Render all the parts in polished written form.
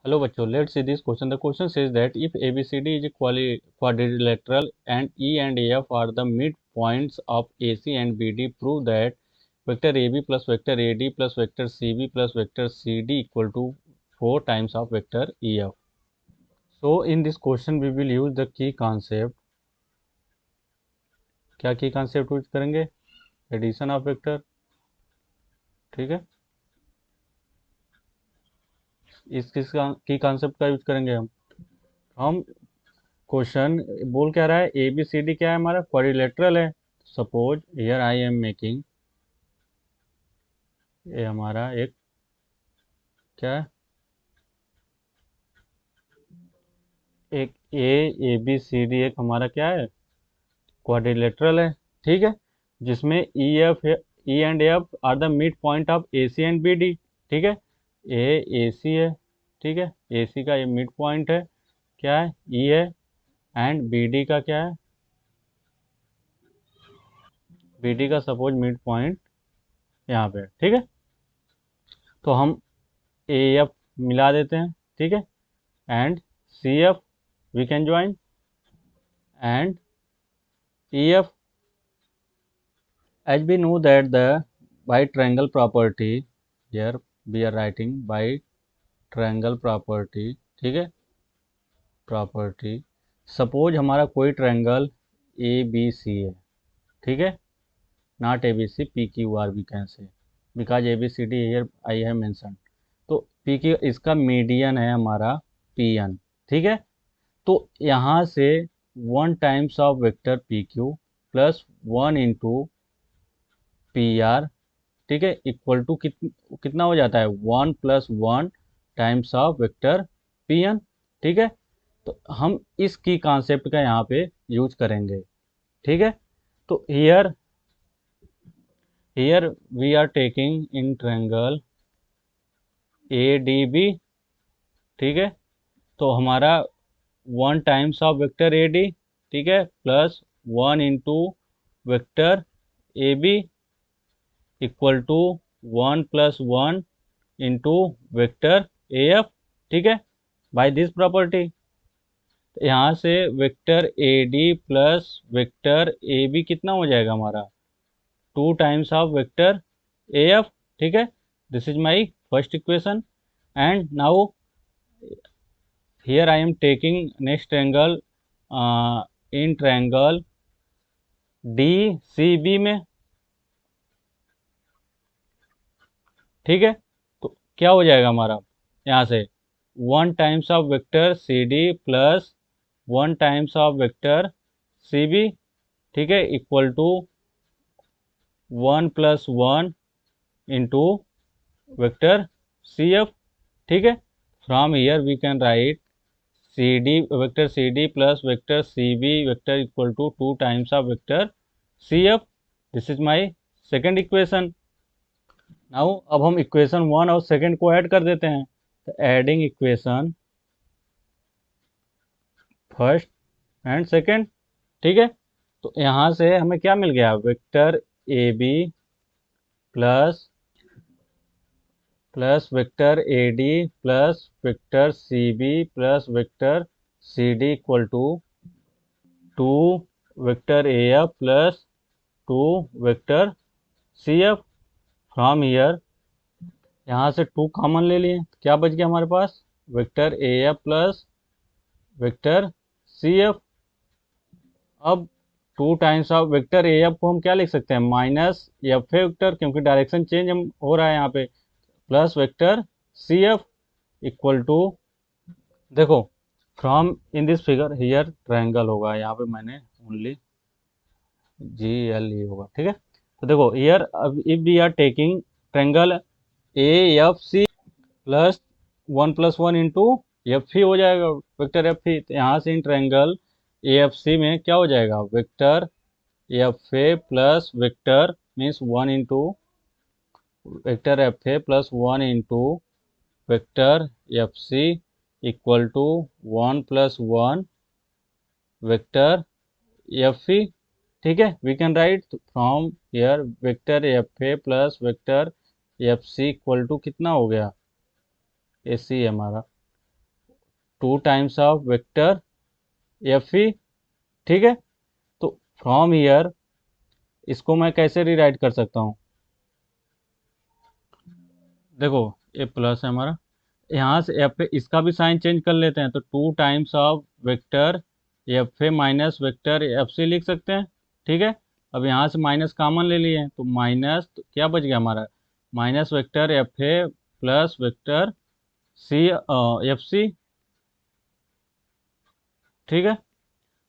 Hello बच्चों, let's see this question. The question says that if ABCD is a quadrilateral and E and AF are the midpoints of AC and BD, prove that vector AB plus vector AD plus vector CB plus vector CD equal to 4 times of vector EF. So in this question we will use the key concept. क्या की concept use करेंगे? Addition of vector. ठीक है, इस की concept का use करेंगे हम क्वेश्चन बोल क्या रहा है, ए बी सी डी क्या है हमारा, क्वाड्रिलेटरल है. Suppose here I am making, ये हमारा एक क्या है, एक ए बी सी डी एक हमारा क्या है, क्वाड्रिलेटरल है. ठीक है, जिसमें E F E and F are the mid point of A C and B D. ठीक है, ए सी है. ठीक है, ए सी का ये मिड पॉइंट है, क्या है, ई है. एंड बी डी का क्या है, बी डी का सपोज मिड पॉइंट यहाँ पे. ठीक है, तो हम ए एफ मिला देते हैं. ठीक है, and C F we can join and EF, as we know that the by triangle property, here we are writing by triangle property. ठीक है, प्रॉपर्टी, सपोज हमारा कोई ट्रायंगल ए बी सी है. ठीक है, not A B C, P Q R we can say, because A B C D here I have mention. तो P Q इसका median है हमारा पी एन. ठीक है, तो यहाँ से 1 times of vector P Q plus 1 into P R. ठीक है, इक्वल टू कितना हो जाता है, 1 plus 1 times of vector P N. ठीक है, तो हम इस की कॉन्सेप्ट का यहाँ पे यूज करेंगे. ठीक है, तो here we are taking in triangle A D B. ठीक है, तो हमारा 1 times of vector A D. ठीक है, plus 1 into vector A B equal to 1 plus 1 into vector A F. ठीक है, बाय दिस प्रॉपर्टी यहाँ से vector A D plus vector A B कितना हो जाएगा हमारा, 2 times of vector A F. ठीक है, this is my first equation. And now here I am taking next triangle in triangle DCB में. ठीक है, तो क्या हो जाएगा हमारा, यहाँ से 1 times of vector C D plus 1 times of vector C B. ठीक है, equal to 1 plus 1 into vector C F. ठीक है, from here we can write C D vector C D plus vector C B vector equal to 2 times of vector C F. This is my second equation. Now अब हम equation 1 और second को add कर देते हैं. तो adding equation first and second. ठीक है, तो यहाँ से हमें क्या मिल गया, vector A B plus vector A D plus vector C B plus vector C D equal to 2 vector A F plus 2 vector C F. From here यहाँ से 2 कॉमन ले लिए, क्या बच गया हमारे पास, vector A F plus vector C F. अब 2 times of vector A F को हम क्या लिख सकते हैं, माइनस एफ वेक्टर, क्योंकि डायरेक्शन चेंज हम हो रहा है यहाँ पे, plus vector C F equal to, देखो from in this figure here triangle होगा, यहाँ पे मैंने ओनली जी एल ई होगा. ठीक है, तो देखो हियर अब if we are taking triangle A F C plus 1 plus 1 into F ही हो जाएगा, वेक्टर एफ ही. तो यहाँ से इन ट्रायंगल ए एफ सी में क्या हो जाएगा, vector F A plus vector means 1 into vector F A plus 1 into vector F C equal to 1 plus 1 vector F E. ठीक है, we can write from here vector F A plus vector F C equal to कितना हो गया, A C हमारा. 2 times of vector F E. ठीक है, तो from here इसको मैं कैसे रिराइट कर सकता हूँ? देखो, ये प्लस है हमारा, यहाँ से एफ ए इसका भी साइन चेंज कर लेते हैं, तो 2 times of vector F A minus vector F C लिख सकते हैं। ठीक है, अब यहाँ से माइनस कॉमन ले लिए, तो माइनस, तो क्या बच गया हमारा, minus vector F A plus vector C F C. ठीक है,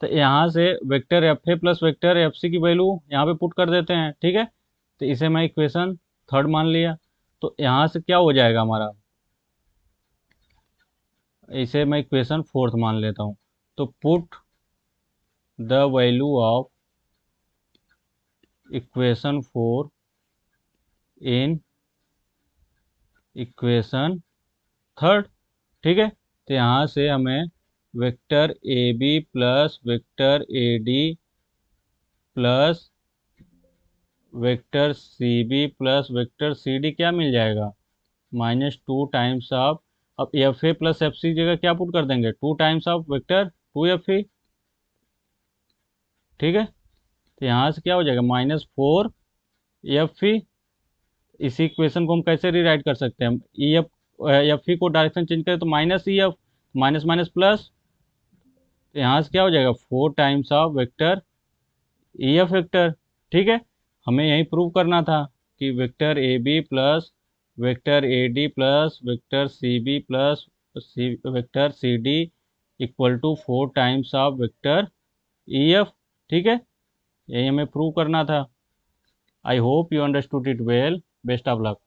तो यहाँ से vector F A plus vector F C की वैल्यू यहाँ पे पुट कर देते हैं। ठीक है, तो इसे मैं इक्वेशन थर्ड मान लिया, तो यहाँ से क्या हो जाएगा हमारा, इसे मैं इक्वेशन फोर्थ मान लेता हूँ। तो put the value of equation 4 in equation third. ठीक है, तो यहाँ से हमें vector A B plus vector A D plus vector C B plus vector C D क्या मिल जाएगा, -2 टाइम्स ऑफ, अब F A plus F C जगह क्या पुट कर देंगे, 2 times of vector 2 F E. ठीक है, तो यहाँ से क्या हो जाएगा, -4 एफ ई। इसी इक्वेशन को हम कैसे रिराइट कर सकते हैं, ई एफ, एफ ई को डायरेक्शन चेंज करें तो minus E F, minus minus plus, तो यहाँ से क्या हो जाएगा, 4 times of vector E F vector. ठीक है, हमें यही प्रूव करना था कि vector A B plus vector A D plus vector C B plus vector C D equal to 4 times of vector E F. ठीक है, यही हमें प्रूव करना था। I hope you understood it well. Best of luck.